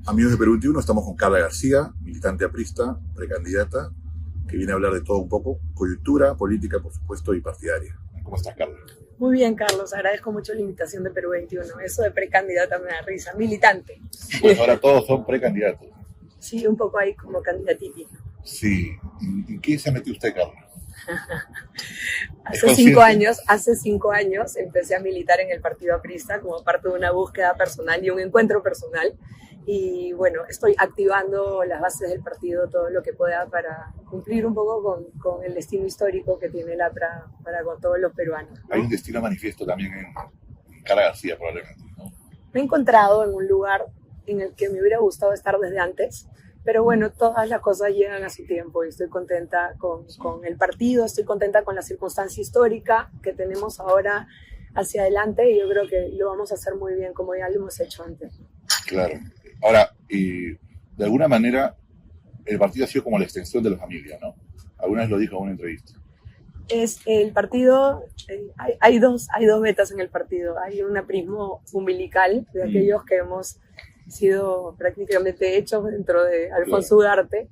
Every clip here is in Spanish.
Amigos de Perú 21, estamos con Carla García, militante aprista, precandidata, que viene a hablar de todo un poco, coyuntura, política, por supuesto, y partidaria. ¿Cómo estás, Carla? Muy bien, Carlos, agradezco mucho la invitación de Perú 21. Eso de precandidata me da risa. Militante. Pues ahora todos son precandidatos. Sí, un poco ahí como candidatiti. Sí. ¿En qué se metió usted, Carla? Hace 5 años empecé a militar en el partido aprista como parte de una búsqueda personal y un encuentro personal. Y bueno, estoy activando las bases del partido todo lo que pueda para cumplir un poco con el destino histórico que tiene el APRA para con todos los peruanos, ¿no? Hay un destino manifiesto también en Carla García, probablemente, ¿no? Me he encontrado en un lugar en el que me hubiera gustado estar desde antes, pero bueno, todas las cosas llegan a su tiempo y estoy contenta con el partido, estoy contenta con la circunstancia histórica que tenemos ahora hacia adelante y yo creo que lo vamos a hacer muy bien como ya lo hemos hecho antes. Claro. Ahora, de alguna manera, el partido ha sido como la extensión de la familia, ¿no? Alguna vez lo dijo en una entrevista. Es el partido, hay dos metas en el partido. Hay un aprismo umbilical de aquellos que hemos sido prácticamente hechos dentro de Alfonso Ugarte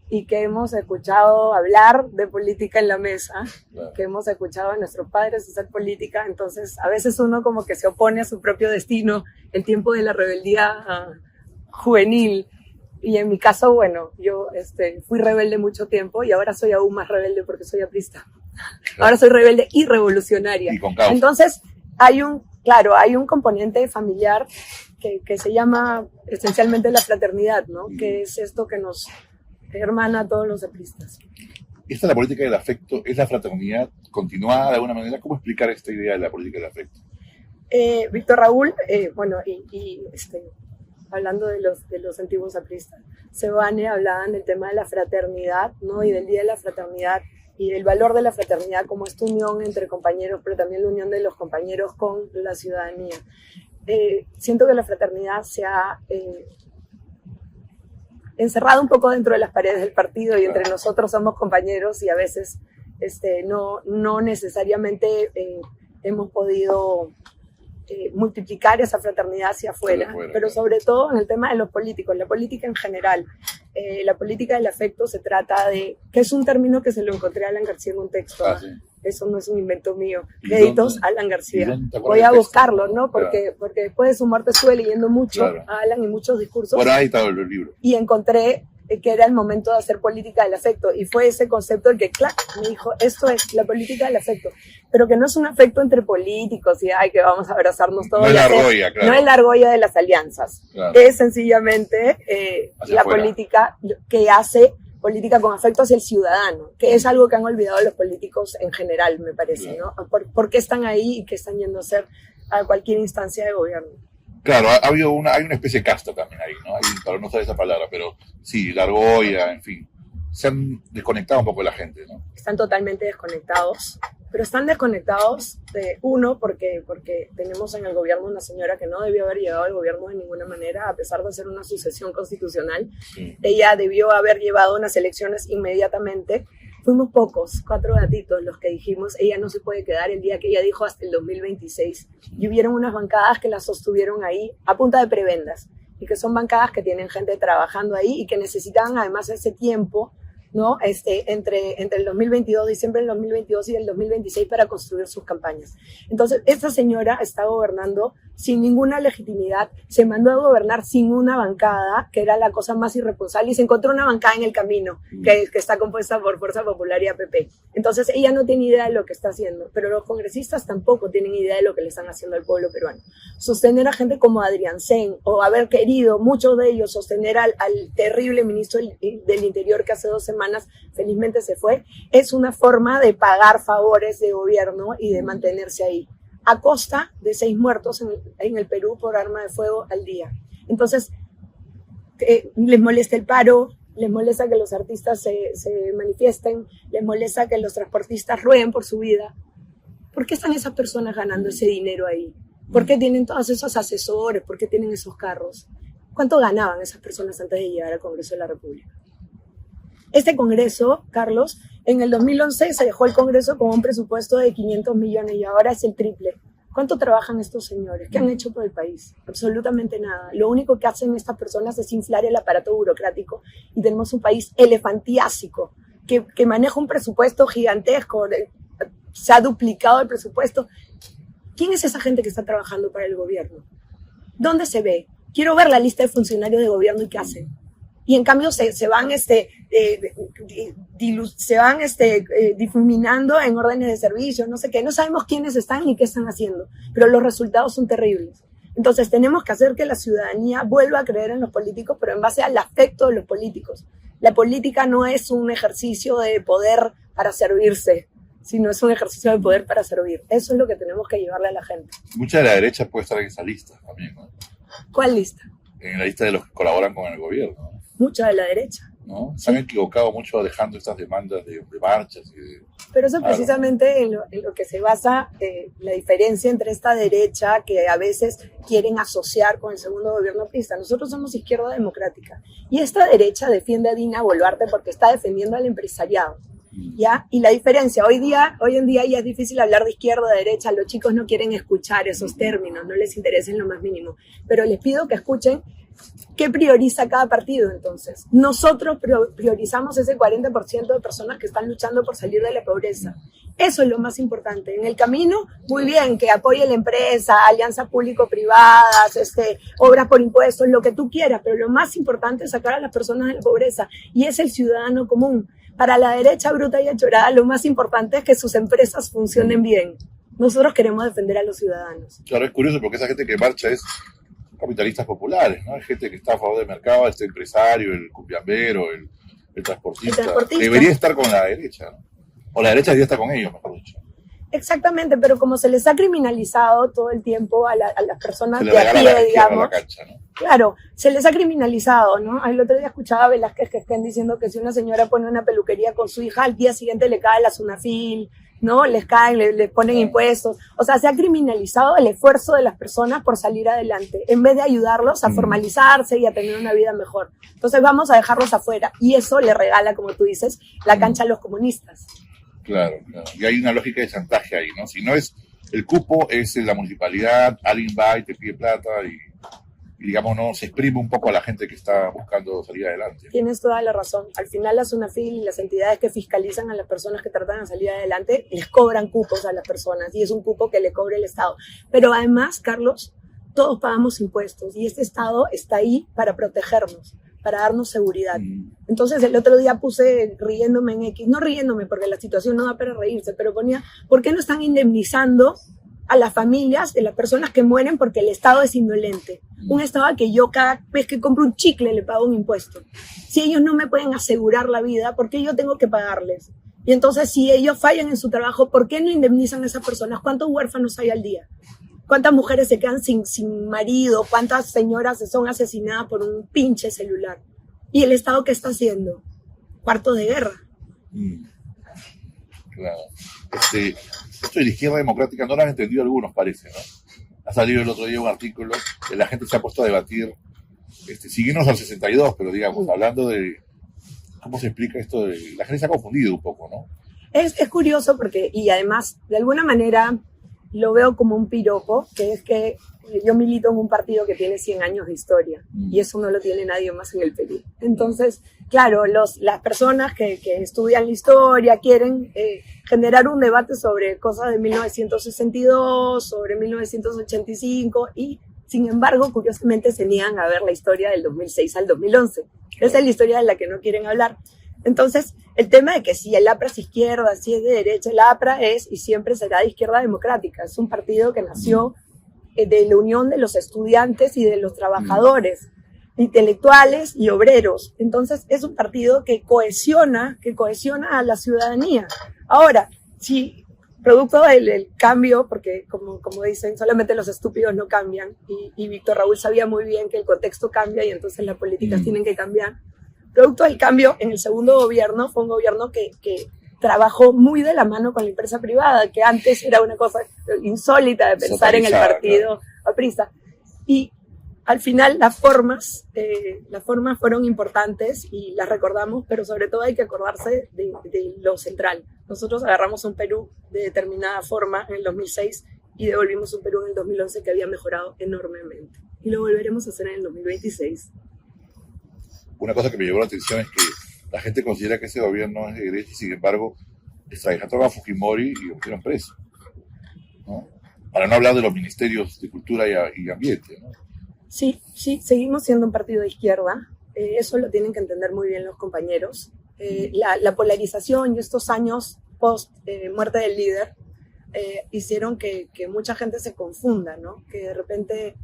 y que hemos escuchado hablar de política en la mesa, que hemos escuchado a nuestros padres hacer política. Entonces, a veces uno como que se opone a su propio destino, el tiempo de la rebeldía juvenil. Y en mi caso, bueno, yo fui rebelde mucho tiempo y ahora soy aún más rebelde porque soy aprista. Ahora soy rebelde y revolucionaria. Y con causa. Entonces, hay un componente familiar que se llama esencialmente la fraternidad, ¿no? Que es esto que nos hermana a todos los apristas. Esta es la política del afecto, es la fraternidad continuada de alguna manera. ¿Cómo explicar esta idea de la política del afecto? Víctor Raúl, bueno, hablando de los antiguos apristas, Seoane hablaban del tema de la fraternidad, ¿no? Y del Día de la Fraternidad y el valor de la fraternidad como esta unión entre compañeros, pero también la unión de los compañeros con la ciudadanía. Siento que la fraternidad se ha encerrado un poco dentro de las paredes del partido y entre nosotros somos compañeros y a veces no necesariamente hemos podido multiplicar esa fraternidad hacia afuera, pero sobre todo en el tema de los políticos, la política en general. La política del afecto se trata de, que es un término que se lo encontré a Alan García en un texto, eso no es un invento mío, créditos Alan García. Voy a buscarlo, ¿no? Porque después de su muerte estuve leyendo mucho a Alan y muchos discursos. Por ahí está el libro. Y encontré que era el momento de hacer política del afecto, y fue ese concepto el que, claro, me dijo, esto es la política del afecto, pero que no es un afecto entre políticos y ay, que vamos a abrazarnos todos. No es la argolla, claro. No es la argolla de las alianzas, es sencillamente la política que hace política con afecto hacia el ciudadano, que es algo que han olvidado los políticos en general, me parece, ¿no? ¿Por qué están ahí y qué están yendo a hacer a cualquier instancia de gobierno? Claro, hay una especie de casta también ahí, ¿no? Para no usar esa palabra, pero sí, la argolla, en fin. Se han desconectado un poco de la gente, ¿no? Están totalmente desconectados, pero están desconectados porque tenemos en el gobierno una señora que no debió haber llegado al gobierno de ninguna manera, a pesar de ser una sucesión constitucional. Ella debió haber llevado unas elecciones inmediatamente. Fuimos pocos, 4 gatitos los que dijimos, ella no se puede quedar el día que ella dijo hasta el 2026. Y hubieron unas bancadas que la sostuvieron ahí a punta de prebendas. Y que son bancadas que tienen gente trabajando ahí y que necesitaban además ese tiempo, ¿no? Entre el 2022, diciembre del 2022 y el 2026 para construir sus campañas. Entonces, esta señora está gobernando sin ninguna legitimidad, se mandó a gobernar sin una bancada, que era la cosa más irresponsable, y se encontró una bancada en el camino, que está compuesta por Fuerza Popular y APP. Entonces, ella no tiene idea de lo que está haciendo, pero los congresistas tampoco tienen idea de lo que le están haciendo al pueblo peruano. Sostener a gente como Adrián Sen, o haber querido, muchos de ellos, sostener al terrible ministro del Interior que hace 2 semanas felizmente se fue, es una forma de pagar favores de gobierno y de mantenerse ahí, a costa de 6 muertos en el Perú por arma de fuego al día. Entonces, les molesta el paro, les molesta que los artistas se manifiesten, les molesta que los transportistas rueguen por su vida. ¿Por qué están esas personas ganando ese dinero ahí? ¿Por qué tienen todos esos asesores? ¿Por qué tienen esos carros? ¿Cuánto ganaban esas personas antes de llegar al Congreso de la República? Este Congreso, Carlos, en el 2011 se dejó el Congreso con un presupuesto de 500 millones y ahora es el triple. ¿Cuánto trabajan estos señores? ¿Qué han hecho por el país? Absolutamente nada. Lo único que hacen estas personas es inflar el aparato burocrático y tenemos un país elefantiásico que maneja un presupuesto gigantesco, se ha duplicado el presupuesto. ¿Quién es esa gente que está trabajando para el gobierno? ¿Dónde se ve? Quiero ver la lista de funcionarios de gobierno y qué hacen. Y en cambio se van difuminando en órdenes de servicio, no sé qué. No sabemos quiénes están ni qué están haciendo, pero los resultados son terribles. Entonces tenemos que hacer que la ciudadanía vuelva a creer en los políticos, pero en base al afecto de los políticos. La política no es un ejercicio de poder para servirse, sino es un ejercicio de poder para servir. Eso es lo que tenemos que llevarle a la gente. Mucha de la derecha puede estar en esa lista también, ¿no? ¿Cuál lista? En la lista de los que colaboran con el gobierno, ¿no? Mucha de la derecha. ¿No? Se han equivocado mucho dejando estas demandas de marchas. Pero eso es precisamente en lo que se basa la diferencia entre esta derecha que a veces quieren asociar con el segundo gobierno aprista. Nosotros somos izquierda democrática y esta derecha defiende a Dina Boluarte porque está defendiendo al empresariado. ¿Ya? Y la diferencia, hoy en día ya es difícil hablar de izquierda o de derecha, los chicos no quieren escuchar esos términos, no les interesa en lo más mínimo, pero les pido que escuchen qué prioriza cada partido entonces. Nosotros priorizamos ese 40% de personas que están luchando por salir de la pobreza. Eso es lo más importante. En el camino, muy bien, que apoye la empresa, alianzas público-privadas, obras por impuestos, lo que tú quieras, pero lo más importante es sacar a las personas de la pobreza y es el ciudadano común. Para la derecha bruta y achorada, lo más importante es que sus empresas funcionen bien. Nosotros queremos defender a los ciudadanos. Claro, es curioso porque esa gente que marcha es capitalistas populares, ¿no? Hay gente que está a favor del mercado, este empresario, el cumbiambero, el transportista. Debería estar con la derecha, ¿no? O la derecha debería estar con ellos, mejor dicho. Exactamente, pero como se les ha criminalizado todo el tiempo a las personas de a pie, digamos. La cancha, ¿no? Claro, se les ha criminalizado, ¿no? El otro día escuchaba a Velázquez que estén diciendo que si una señora pone una peluquería con su hija, al día siguiente le cae la Sunafil, ¿no? Les caen, les ponen impuestos. O sea, se ha criminalizado el esfuerzo de las personas por salir adelante, en vez de ayudarlos a formalizarse y a tener una vida mejor. Entonces vamos a dejarlos afuera. Y eso le regala, como tú dices, la cancha a los comunistas. Claro. Y hay una lógica de chantaje ahí, ¿no? Si no es el cupo, es la municipalidad, alguien va y te pide plata y digamos, no se exprime un poco a la gente que está buscando salir adelante. Tienes toda la razón. Al final la SUNAFIL y las entidades que fiscalizan a las personas que tratan de salir adelante les cobran cupos a las personas y es un cupo que le cobra el Estado. Pero además, Carlos, todos pagamos impuestos y este Estado está ahí para protegernos, para darnos seguridad. Entonces el otro día puse riéndome en X, no riéndome porque la situación no da para reírse, pero ponía, ¿por qué no están indemnizando a las familias de las personas que mueren porque el Estado es indolente? Un Estado al que yo cada vez que compro un chicle le pago un impuesto. Si ellos no me pueden asegurar la vida, ¿por qué yo tengo que pagarles? Y entonces si ellos fallan en su trabajo, ¿por qué no indemnizan a esas personas? ¿Cuántos huérfanos hay al día? ¿Cuántas mujeres se quedan sin marido? ¿Cuántas señoras son asesinadas por un pinche celular? ¿Y el Estado qué está haciendo? Cuarto de guerra. Claro. Esto de la izquierda democrática no lo han entendido algunos, parece, ¿no? Ha salido el otro día un artículo que la gente se ha puesto a debatir, siguiéndonos al 62, pero digamos, hablando de cómo se explica esto, la gente se ha confundido un poco, ¿no? Es curioso porque, y además, de alguna manera lo veo como un piropo, que es que yo milito en un partido que tiene 100 años de historia y eso no lo tiene nadie más en el Perú. Entonces, claro, las personas que estudian la historia quieren generar un debate sobre cosas de 1962, sobre 1985 y, sin embargo, curiosamente se niegan a ver la historia del 2006 al 2011. Esa es la historia de la que no quieren hablar. Entonces, el tema de que si el APRA es izquierda, si es de derecha, el APRA es y siempre será de izquierda democrática. Es un partido que nació de la unión de los estudiantes y de los trabajadores, intelectuales y obreros. Entonces, es un partido que cohesiona a la ciudadanía. Ahora, si producto del cambio, porque como dicen, solamente los estúpidos no cambian, y Víctor Raúl sabía muy bien que el contexto cambia y entonces las políticas tienen que cambiar. Producto del cambio, en el segundo gobierno, fue un gobierno que trabajó muy de la mano con la empresa privada, que antes era una cosa insólita de pensar en el partido aprista. Y al final las formas fueron importantes y las recordamos, pero sobre todo hay que acordarse de lo central. Nosotros agarramos un Perú de determinada forma en el 2006 y devolvimos un Perú en el 2011 que había mejorado enormemente. Y lo volveremos a hacer en el 2026. Una cosa que me llamó la atención es que la gente considera que ese gobierno es de derecha y sin embargo extraditaron a Fujimori y lo metieron preso, ¿no? Para no hablar de los ministerios de Cultura y Ambiente, ¿no? Sí, seguimos siendo un partido de izquierda. Eso lo tienen que entender muy bien los compañeros. La polarización y estos años post muerte del líder hicieron que mucha gente se confunda, ¿no? Que de repente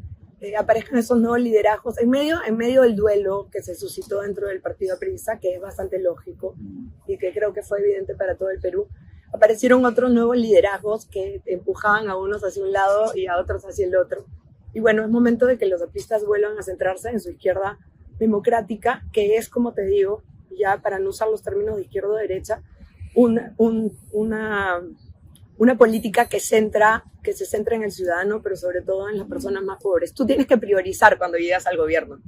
aparezcan esos nuevos liderazgos en medio del duelo que se suscitó dentro del partido aprista, que es bastante lógico y que creo que fue evidente para todo el Perú. Aparecieron otros nuevos liderazgos que empujaban a unos hacia un lado y a otros hacia el otro. Y bueno, es momento de que los apristas vuelvan a centrarse en su izquierda democrática, que es, como te digo, ya para no usar los términos de izquierda o derecha, una política que se centra en el ciudadano, pero sobre todo en las personas más pobres. Tú tienes que priorizar cuando llegas al gobierno.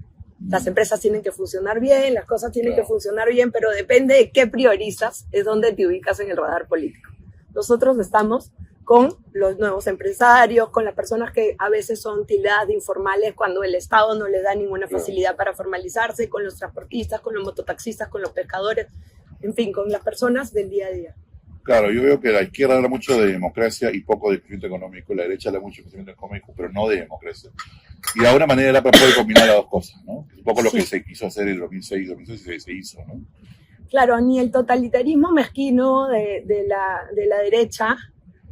Las empresas tienen que funcionar bien, las cosas tienen que funcionar bien, pero depende de qué priorizas, es donde te ubicas en el radar político. Nosotros estamos con los nuevos empresarios, con las personas que a veces son tildadas de informales cuando el Estado no les da ninguna facilidad para formalizarse, con los transportistas, con los mototaxistas, con los pescadores, en fin, con las personas del día a día. Claro, yo veo que la izquierda habla mucho de democracia y poco de crecimiento económico, la derecha habla mucho de crecimiento económico, pero no de democracia. Y de alguna manera el APRA puede combinar las dos cosas, ¿no? Es un poco lo que se quiso hacer en 2006 se hizo, ¿no? Claro, ni el totalitarismo mezquino de la derecha,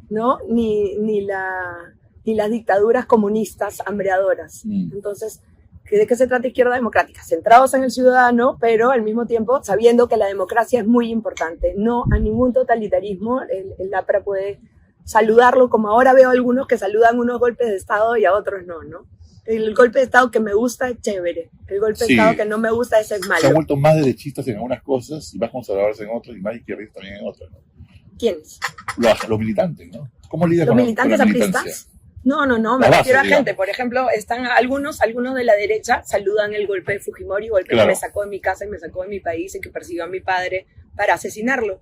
¿no? Ni las dictaduras comunistas hambreadoras. Entonces, ¿de qué se trata izquierda democrática? Centrados en el ciudadano, pero al mismo tiempo sabiendo que la democracia es muy importante. No a ningún totalitarismo el APRA puede saludarlo, como ahora veo algunos que saludan unos golpes de Estado y a otros no, ¿no? El golpe de Estado que me gusta es chévere, el golpe de Estado que no me gusta es malo. Se han vuelto más derechistas en algunas cosas y más conservadores en otras y más izquierdistas también en otras, ¿no? ¿Quiénes? Los militantes, ¿no? ¿Cómo lidian ¿Los con militantes la apristas? No, me refiero a gente. Por ejemplo, están algunos de la derecha saludan el golpe de Fujimori, golpe que me sacó de mi casa y me sacó de mi país y que persiguió a mi padre para asesinarlo.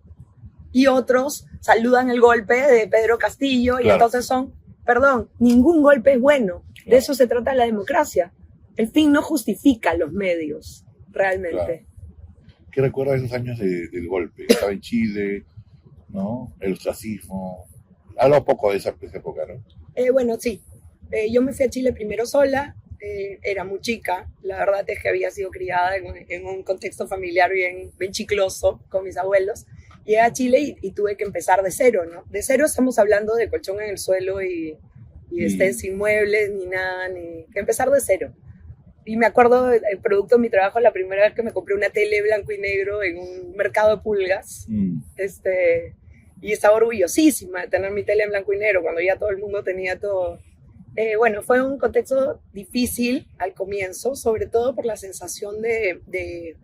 Y otros saludan el golpe de Pedro Castillo y entonces ningún golpe es bueno. De eso se trata la democracia. El fin no justifica los medios, realmente. ¿Qué recuerdas de esos años del golpe? Estaba en Chile, ¿no? El ostracismo. Habla un poco de esa época, ¿no? Bueno, sí. Yo me fui a Chile primero sola. Era muy chica. La verdad es que había sido criada en un contexto familiar bien chicloso con mis abuelos. Llegué a Chile y tuve que empezar de cero, ¿no? De cero estamos hablando de colchón en el suelo y sin muebles ni nada, ni que empezar de cero. Y me acuerdo, el producto de mi trabajo, la primera vez que me compré una tele blanco y negro en un mercado de pulgas, y estaba orgullosísima de tener mi tele en blanco y negro cuando ya todo el mundo tenía todo. Bueno, fue un contexto difícil al comienzo, sobre todo por la sensación de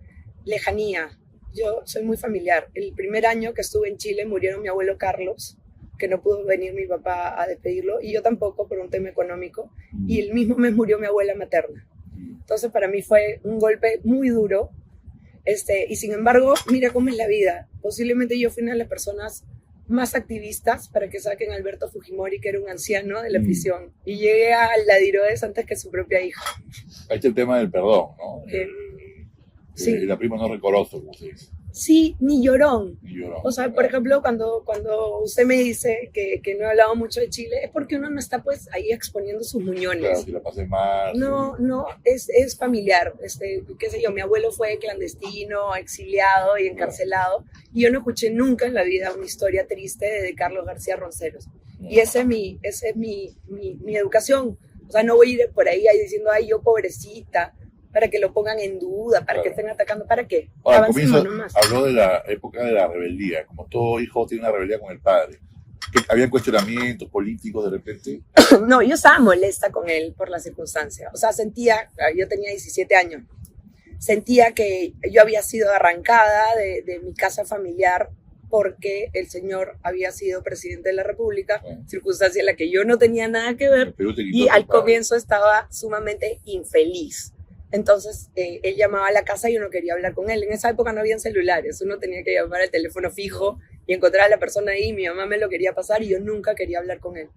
lejanía. Yo soy muy familiar. El primer año que estuve en Chile murieron mi abuelo Carlos, que no pudo venir mi papá a despedirlo, y yo tampoco por un tema económico, y el mismo mes murió mi abuela materna. Entonces para mí fue un golpe muy duro, y sin embargo, mira cómo es la vida. Posiblemente yo fui una de las personas más activistas para que saquen a Alberto Fujimori, que era un anciano, de la prisión, y llegué a la Diroes antes que su propia hija. Ahí está el tema del perdón, ¿no? Sí. La prima no rencoroso, como se dice. Sí, ni llorón. O sea, por claro. ejemplo, cuando usted me dice que no he hablado mucho de Chile, es porque uno no está pues ahí exponiendo sus muñones. Claro, si la pasé mal. No, es familiar. Qué sé yo, mi abuelo fue clandestino, exiliado y encarcelado, y yo no escuché nunca en la vida una historia triste de Carlos García Ronceros. Y esa es mi educación. O sea, no voy a ir por ahí diciendo, ay, yo pobrecita, para que lo pongan en duda, para que estén atacando, ¿para qué? Ahora, al comienzo habló de la época de la rebeldía, como todo hijo tiene una rebeldía con el padre. ¿Había cuestionamientos políticos de repente? No, yo estaba molesta con él por la circunstancia. O sea, yo tenía 17 años, sentía que yo había sido arrancada de mi casa familiar porque el señor había sido presidente de la República, circunstancia en la que yo no tenía nada que ver, y al comienzo estaba sumamente infeliz. Entonces, él llamaba a la casa y uno quería hablar con él. En esa época no habían celulares, uno tenía que llamar al teléfono fijo y encontrar a la persona ahí. Mi mamá me lo quería pasar y yo nunca quería hablar con él,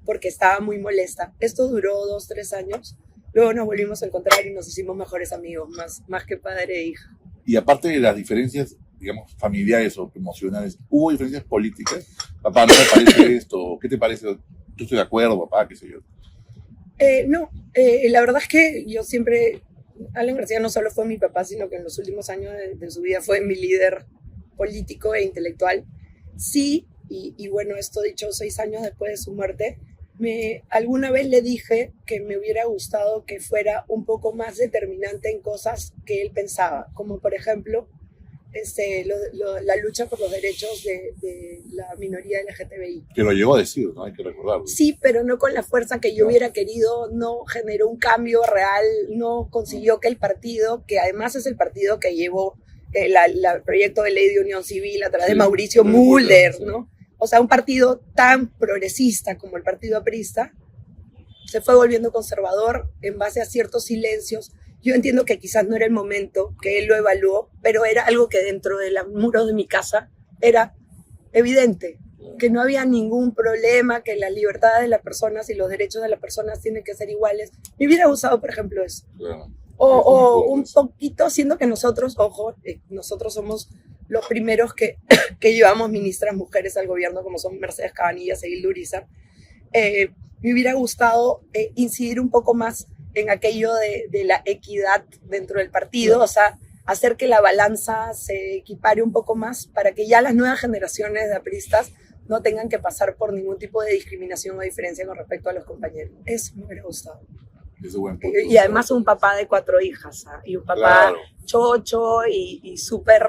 porque estaba muy molesta. Esto duró 2, 3 años. Luego nos volvimos a encontrar y nos hicimos mejores amigos, más que padre e hija. Y aparte de las diferencias, digamos, familiares o emocionales, ¿hubo diferencias políticas? Papá, no me parece esto, ¿qué te parece? Yo estoy de acuerdo, papá, qué sé yo. No, la verdad es que yo siempre, Alan García no solo fue mi papá, sino que en los últimos años de su vida fue mi líder político e intelectual. Sí, y bueno, esto dicho 6 años después de su muerte, alguna vez le dije que me hubiera gustado que fuera un poco más determinante en cosas que él pensaba, como por ejemplo la lucha por los derechos de la minoría LGTBI. Que lo llegó a decir, ¿no? Hay que recordarlo. Sí, pero no con la fuerza que yo hubiera querido, no generó un cambio real, no consiguió que el partido, que además es el partido que llevó el proyecto de ley de unión civil a través de Mauricio Mulder, ¿no? O sea, un partido tan progresista como el partido aprista se fue volviendo conservador en base a ciertos silencios. Yo entiendo que quizás no era el momento que él lo evaluó, pero era algo que dentro de los muros de mi casa era evidente, que no había ningún problema, que las libertades de las personas y los derechos de las personas tienen que ser iguales. Me hubiera gustado, por ejemplo, eso. Claro. O un poquito, siendo que nosotros, nosotros somos los primeros que llevamos ministras mujeres al gobierno, como son Mercedes Cabanillas e Hilda Urizar. Me hubiera gustado incidir un poco más en aquello de la equidad dentro del partido, o sea, hacer que la balanza se equipare un poco más para que ya las nuevas generaciones de apristas no tengan que pasar por ningún tipo de discriminación o diferencia con respecto a los compañeros. Eso me hubiera gustado. Buen punto, y además un papá de 4 hijas, ¿eh? Y un papá chocho y súper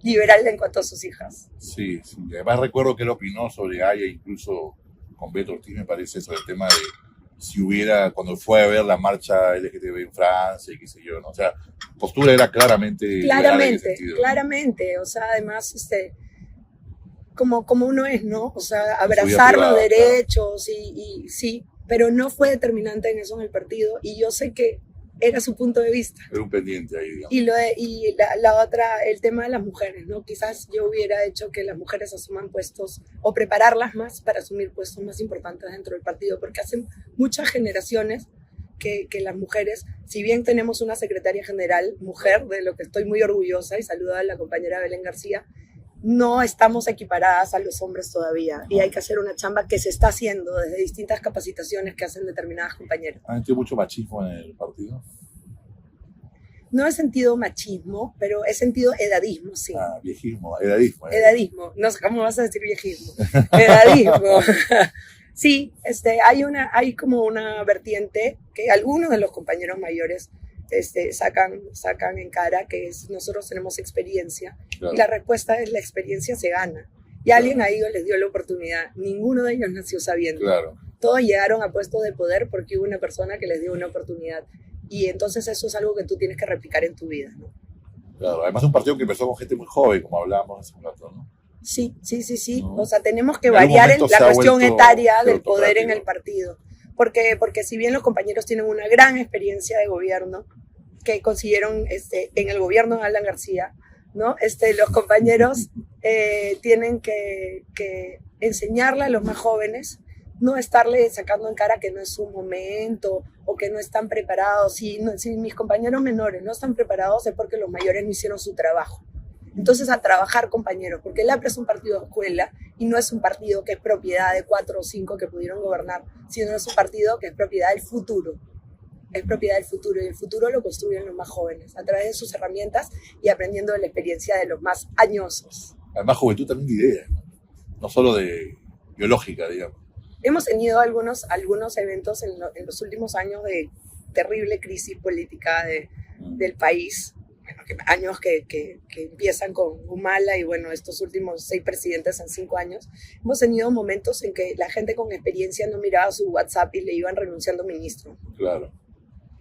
liberal en cuanto a sus hijas. Sí, sí. Además recuerdo que él opinó sobre Haya, incluso con Beto Ortiz, me parece, sobre el tema de si hubiera, cuando fue a ver la marcha LGTB en Francia y qué sé yo, ¿no? O sea, postura era claramente, o sea, además, como uno es, ¿no? O sea, abrazar los derechos y sí, pero no fue determinante en eso en el partido, y yo sé que era su punto de vista. Era un pendiente ahí, digamos. Y la otra, el tema de las mujeres, ¿no? Quizás yo hubiera hecho que las mujeres asuman puestos o prepararlas más para asumir puestos más importantes dentro del partido, porque hacen muchas generaciones que las mujeres, si bien tenemos una secretaria general mujer, de lo que estoy muy orgullosa, y saludo a la compañera Belén García, no estamos equiparadas a los hombres todavía, y hay que hacer una chamba que se está haciendo desde distintas capacitaciones que hacen determinadas compañeras. ¿Han sentido mucho machismo en el partido? No he sentido machismo, pero he sentido edadismo, sí. Viejismo, edadismo. Edadismo, no sé cómo vas a decir viejismo. Edadismo. Sí, hay como una vertiente que algunos de los compañeros mayores sacan en cara, que es: nosotros tenemos experiencia, claro. Y la respuesta es: la experiencia se gana, y alguien ahí les dio la oportunidad. Ninguno de ellos nació sabiendo, claro. Todos llegaron a puestos de poder porque hubo una persona que les dio una oportunidad, y entonces eso es algo que tú tienes que replicar en tu vida, ¿no? Claro, además un partido que empezó con gente muy joven, como hablábamos hace un rato, ¿no? Sí, ¿no? O sea, tenemos que variar en la cuestión etaria del poder en el partido. Porque si bien los compañeros tienen una gran experiencia de gobierno que consiguieron en el gobierno de Alan García, ¿no? Los compañeros tienen que enseñarle a los más jóvenes, no estarle sacando en cara que no es su momento o que no están preparados. Si mis compañeros menores no están preparados, es porque los mayores no hicieron su trabajo. Entonces, a trabajar, compañeros, porque el APRA es un partido de escuela y no es un partido que es propiedad de 4 o 5 que pudieron gobernar, sino es un partido que es propiedad del futuro. Es propiedad del futuro, y el futuro lo construyen los más jóvenes a través de sus herramientas y aprendiendo de la experiencia de los más añosos. Además, juventud también de ideas, no solo de biológica, digamos. Hemos tenido algunos eventos en los últimos años de terrible crisis política del país. Años que empiezan con Humala y bueno, estos últimos 6 presidentes en 5 años, hemos tenido momentos en que la gente con experiencia no miraba su WhatsApp y le iban renunciando ministro. Claro.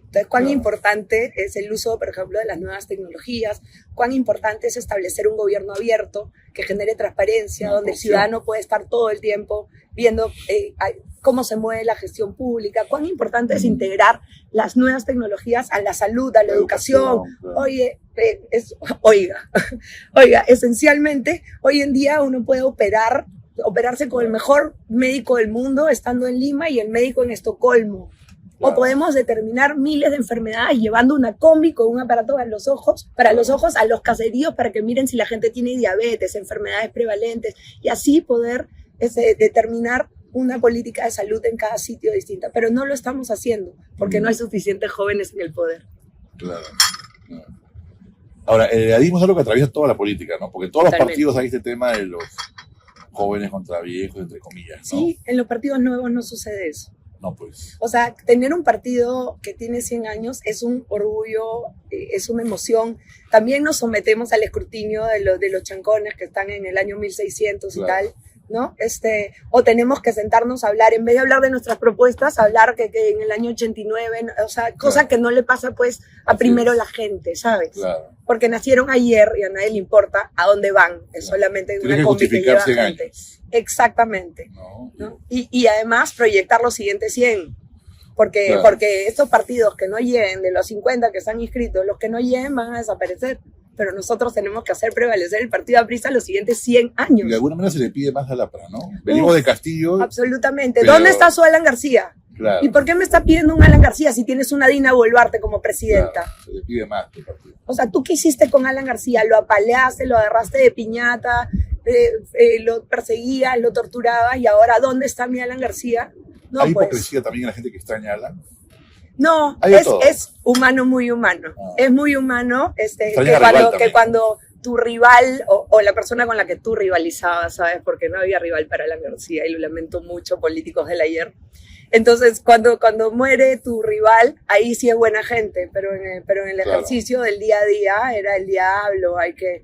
Entonces, cuán importante es el uso, por ejemplo, de las nuevas tecnologías, cuán importante es establecer un gobierno abierto que genere transparencia, donde el ciudadano puede estar todo el tiempo viendo cómo se mueve la gestión pública, cuán importante es integrar las nuevas tecnologías a la salud, a la educación. Claro. Oiga, esencialmente, hoy en día uno puede operar operarse con el mejor médico del mundo estando en Lima y el médico en Estocolmo. Claro. O podemos determinar miles de enfermedades llevando una combi con un aparato para los ojos a los caseríos para que miren si la gente tiene diabetes, enfermedades prevalentes y así poder determinar una política de salud en cada sitio distinta. Pero no lo estamos haciendo porque no hay suficientes jóvenes en el poder. Claro. Ahora, el edadismo es algo que atraviesa toda la política, ¿no? Porque en todos los partidos hay este tema de los jóvenes contra viejos, entre comillas, ¿no? Sí, en los partidos nuevos no sucede eso. No, pues. O sea, tener un partido que tiene 100 años es un orgullo, es una emoción. También nos sometemos al escrutinio de los chancones que están en el año 1600 y tal, ¿no? O tenemos que sentarnos a hablar, en vez de hablar de nuestras propuestas, hablar que en el año 89, o sea, cosa que no le pasa pues a primero la gente, ¿sabes? Claro. Porque nacieron ayer y a nadie le importa a dónde van, es solamente una combi que lleva gente. Años. Exactamente. ¿No? Y además proyectar los siguientes 100. Porque estos partidos que no lleguen, de los 50 que están inscritos, los que no lleguen van a desaparecer. Pero nosotros tenemos que hacer prevalecer el partido aprista los siguientes 100 años. Y de alguna manera se le pide más a la PRA, ¿no? Venimos de Castillo. Absolutamente. Pero... ¿Dónde está su Alan García? Claro. ¿Y por qué me está pidiendo un Alan García si tienes una Dina Boluarte como presidenta? Claro, se le pide más al partido. O sea, ¿tú qué hiciste con Alan García? Lo apaleaste, lo agarraste de piñata, lo perseguías, lo torturabas, y ahora, ¿dónde está mi Alan García? No, ¿Hay hipocresía también en la gente que extraña a Alan? No, es humano, muy humano. Es muy humano que cuando tu rival o la persona con la que tú rivalizabas, ¿sabes? Porque no había rival para Alan García y lo lamento mucho, políticos del ayer. Entonces, cuando muere tu rival, ahí sí es buena gente, pero en el ejercicio del día a día era el diablo, hay que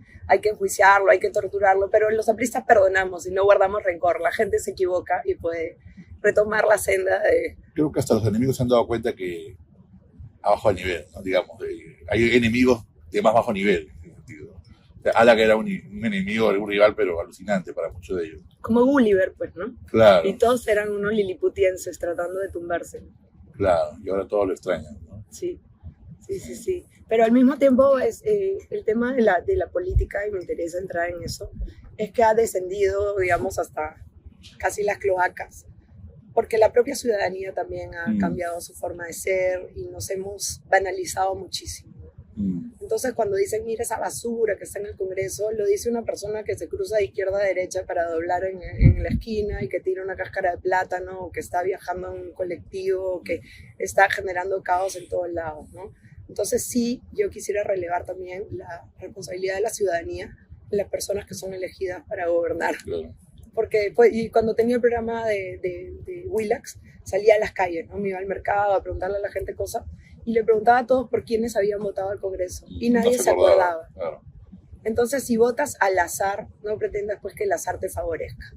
enjuiciarlo, hay que torturarlo, pero los apristas perdonamos y no guardamos rencor. La gente se equivoca y puede retomar la senda de... Creo que hasta los enemigos se han dado cuenta que a bajo nivel, ¿no? Digamos, hay enemigos de más bajo nivel, en ese sentido. O sea, Alan era un enemigo, un rival, pero alucinante para muchos de ellos. Como Gulliver, pues, ¿no? Claro. Y todos eran unos liliputienses tratando de tumbarse. Claro, y ahora todos lo extrañan, ¿no? Sí. Pero al mismo tiempo es el tema de la política, y me interesa entrar en eso, es que ha descendido, digamos, hasta casi las cloacas. Porque la propia ciudadanía también ha cambiado su forma de ser y nos hemos banalizado muchísimo. Entonces, cuando dicen, mira esa basura que está en el Congreso, lo dice una persona que se cruza de izquierda a derecha para doblar en la esquina y que tira una cáscara de plátano, o que está viajando en un colectivo, o que está generando caos en todos lados, ¿no? Entonces, sí, yo quisiera relevar también la responsabilidad de la ciudadanía, de las personas que son elegidas para gobernar. Claro. Porque y cuando tenía el programa de Willax, salía a las calles, ¿no? Me iba al mercado a preguntarle a la gente cosas y le preguntaba a todos por quiénes habían votado al Congreso y nadie se acordaba. Claro. Entonces, si votas al azar, no pretendas pues que el azar te favorezca.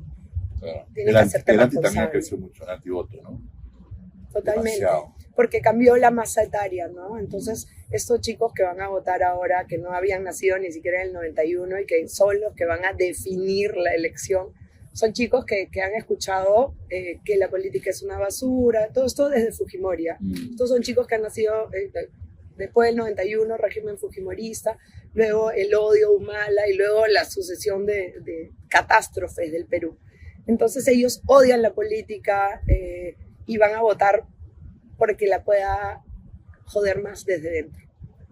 Claro. Tienes que hacerte el anti responsable. también creció mucho, el antivoto, ¿no? Totalmente. Demasiado. Porque cambió la masa etaria, ¿no? Entonces, estos chicos que van a votar ahora, que no habían nacido ni siquiera en el 91 y que son los que van a definir la elección, son chicos que han escuchado que la política es una basura, todo esto desde Fujimori. Estos son chicos que han nacido después del 91, régimen fujimorista, luego el odio Humala y luego la sucesión de catástrofes del Perú. Entonces ellos odian la política y van a votar porque la pueda joder más desde dentro.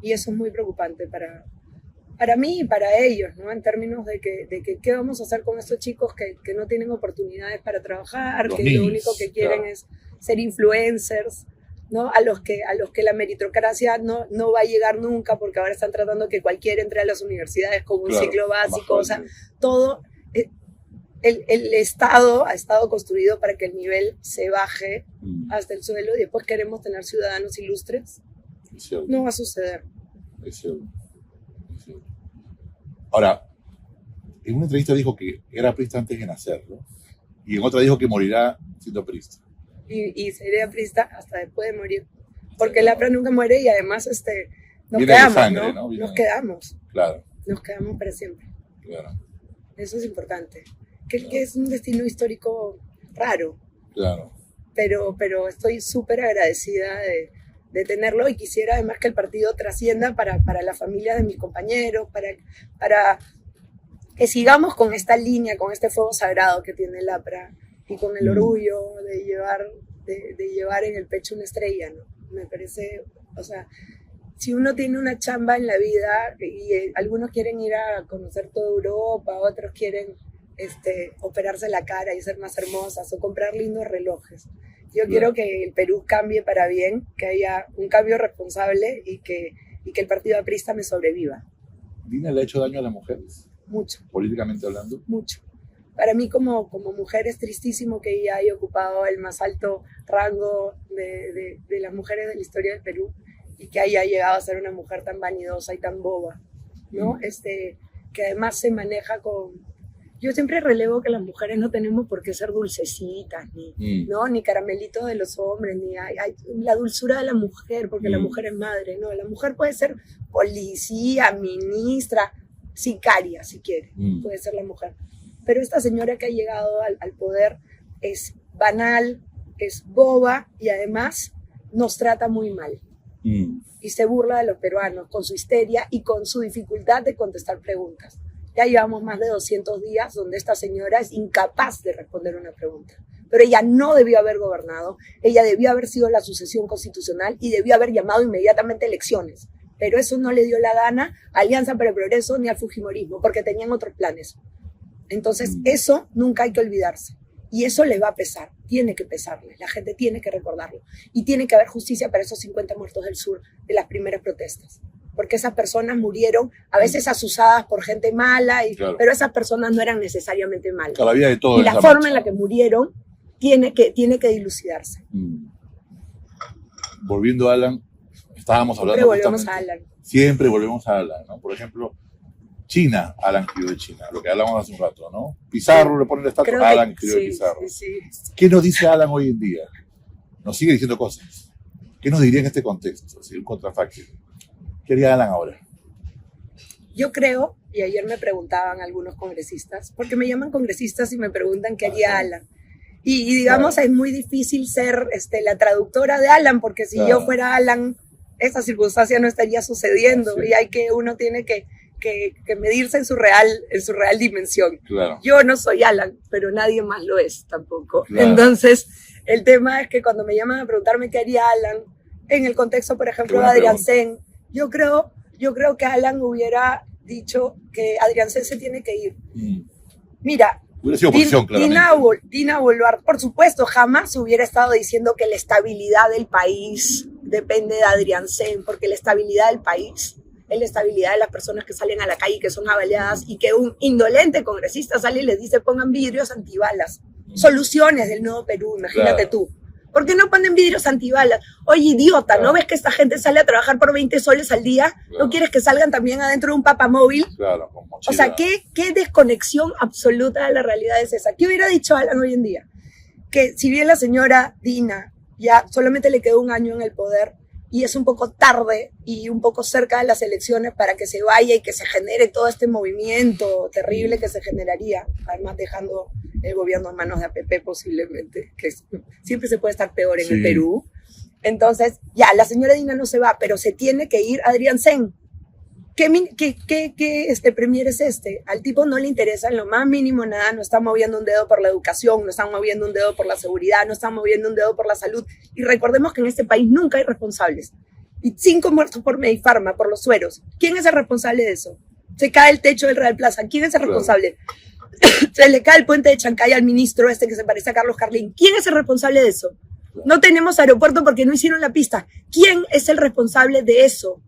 Y eso es muy preocupante para mí y para ellos, ¿no? En términos de que qué vamos a hacer con estos chicos que no tienen oportunidades para trabajar, los que niños, lo único que quieren es ser influencers, ¿no? A los que la meritocracia no va a llegar nunca, porque ahora están tratando que cualquiera entre a las universidades con un ciclo básico, o sea, todo... El Estado ha estado construido para que el nivel se baje hasta el suelo y después queremos tener ciudadanos ilustres. No va a suceder. Es cierto. Ahora, en una entrevista dijo que era aprista antes de nacer, ¿no? Y en otra dijo que morirá siendo aprista. Y sería aprista hasta después de morir. Porque el APRA nunca muere y además nos Viene quedamos, de sangre, ¿no? Viene... Nos quedamos. Claro. Nos quedamos para siempre. Claro. Eso es importante. Que es un destino histórico raro. Claro. Pero estoy súper agradecida de tenerlo y quisiera además que el partido trascienda para la familia de mis compañeros, para que sigamos con esta línea, con este fuego sagrado que tiene el APRA y con el orgullo de llevar en el pecho una estrella, ¿no? Me parece, o sea, si uno tiene una chamba en la vida y algunos quieren ir a conocer toda Europa, otros quieren operarse la cara y ser más hermosas o comprar lindos relojes. Yo quiero que el Perú cambie para bien, que haya un cambio responsable y que el partido aprista me sobreviva. ¿Dina le ha hecho daño a las mujeres? Mucho. Políticamente hablando. Mucho. Para mí como mujer es tristísimo que ella haya ocupado el más alto rango de las mujeres de la historia del Perú y que haya llegado a ser una mujer tan vanidosa y tan boba, ¿no? Que además se maneja con... Yo siempre relevo que las mujeres no tenemos por qué ser dulcecitas, ¿no? Ni caramelitos de los hombres, ni hay la dulzura de la mujer, porque la mujer es madre, ¿no? La mujer puede ser policía, ministra, sicaria, si quiere, puede ser la mujer. Pero esta señora que ha llegado al poder es banal, es boba y además nos trata muy mal. Y se burla de los peruanos con su histeria y con su dificultad de contestar preguntas. Ya llevamos más de 200 días donde esta señora es incapaz de responder una pregunta. Pero ella no debió haber gobernado, ella debió haber sido la sucesión constitucional y debió haber llamado inmediatamente elecciones. Pero eso no le dio la gana a Alianza para el Progreso ni al fujimorismo, porque tenían otros planes. Entonces, eso nunca hay que olvidarse. Y eso les va a pesar, tiene que pesarles, la gente tiene que recordarlo. Y tiene que haber justicia para esos 50 muertos del sur de las primeras protestas. Porque esas personas murieron, a veces asusadas por gente mala, pero esas personas no eran necesariamente malas. La vida de todos. Y la forma en la que murieron tiene que dilucidarse. Volviendo a Alan, estábamos hablando... Siempre volvemos a Alan. Siempre volvemos a Alan, ¿no? Por ejemplo, China, Alan escribió de China, lo que hablamos hace un rato, ¿no? Pizarro le pone la estatua, Alan escribió de Pizarro. Sí. ¿Qué nos dice Alan hoy en día? Nos sigue diciendo cosas. ¿Qué nos diría en este contexto? Así, un contrafacto. ¿Qué haría Alan ahora? Yo creo, y ayer me preguntaban algunos congresistas, porque me llaman congresistas y me preguntan qué haría Alan. Y digamos, es muy difícil ser la traductora de Alan, porque si yo fuera Alan, esa circunstancia no estaría sucediendo. Y uno tiene que medirse en su real dimensión. Claro. Yo no soy Alan, pero nadie más lo es tampoco. Claro. Entonces, el tema es que cuando me llaman a preguntarme qué haría Alan, en el contexto, por ejemplo, de Adrián Sen, yo creo que Alan hubiera dicho que Adrián Sen se tiene que ir. Mira, hubiera sido oposición, Dina Boluarte, por supuesto, jamás hubiera estado diciendo que la estabilidad del país depende de Adrián Sen, porque la estabilidad del país es la estabilidad de las personas que salen a la calle y que son avaliadas y que un indolente congresista sale y les dice pongan vidrios antibalas. Soluciones del nuevo Perú, imagínate tú. ¿Por qué no ponen vidrios antibalas? Oye, idiota, ¿no ves que esta gente sale a trabajar por 20 soles al día? ¿No quieres que salgan también adentro de un papamóvil? Claro, con mochila. O sea, ¿qué desconexión absoluta de la realidad es esa? ¿Qué hubiera dicho Alan hoy en día? Que si bien la señora Dina ya solamente le quedó un año en el poder y es un poco tarde y un poco cerca de las elecciones para que se vaya y que se genere todo este movimiento terrible que se generaría, además dejando el gobierno en manos de APP posiblemente, que siempre se puede estar peor en el Perú. Entonces, ya, la señora Dina no se va, pero se tiene que ir Adrián Sen. ¿Qué premier es este? Al tipo no le interesa en lo más mínimo nada, no está moviendo un dedo por la educación, no está moviendo un dedo por la seguridad, no está moviendo un dedo por la salud. Y recordemos que en este país nunca hay responsables. Y 5 muertos por Medifarma, por los sueros. ¿Quién es el responsable de eso? Se cae el techo del Real Plaza. ¿Quién es el responsable? Se le cae el puente de Chancay al ministro que se parece a Carlos Carlín. ¿Quién es el responsable de eso? No tenemos aeropuerto porque no hicieron la pista. ¿Quién es el responsable de eso?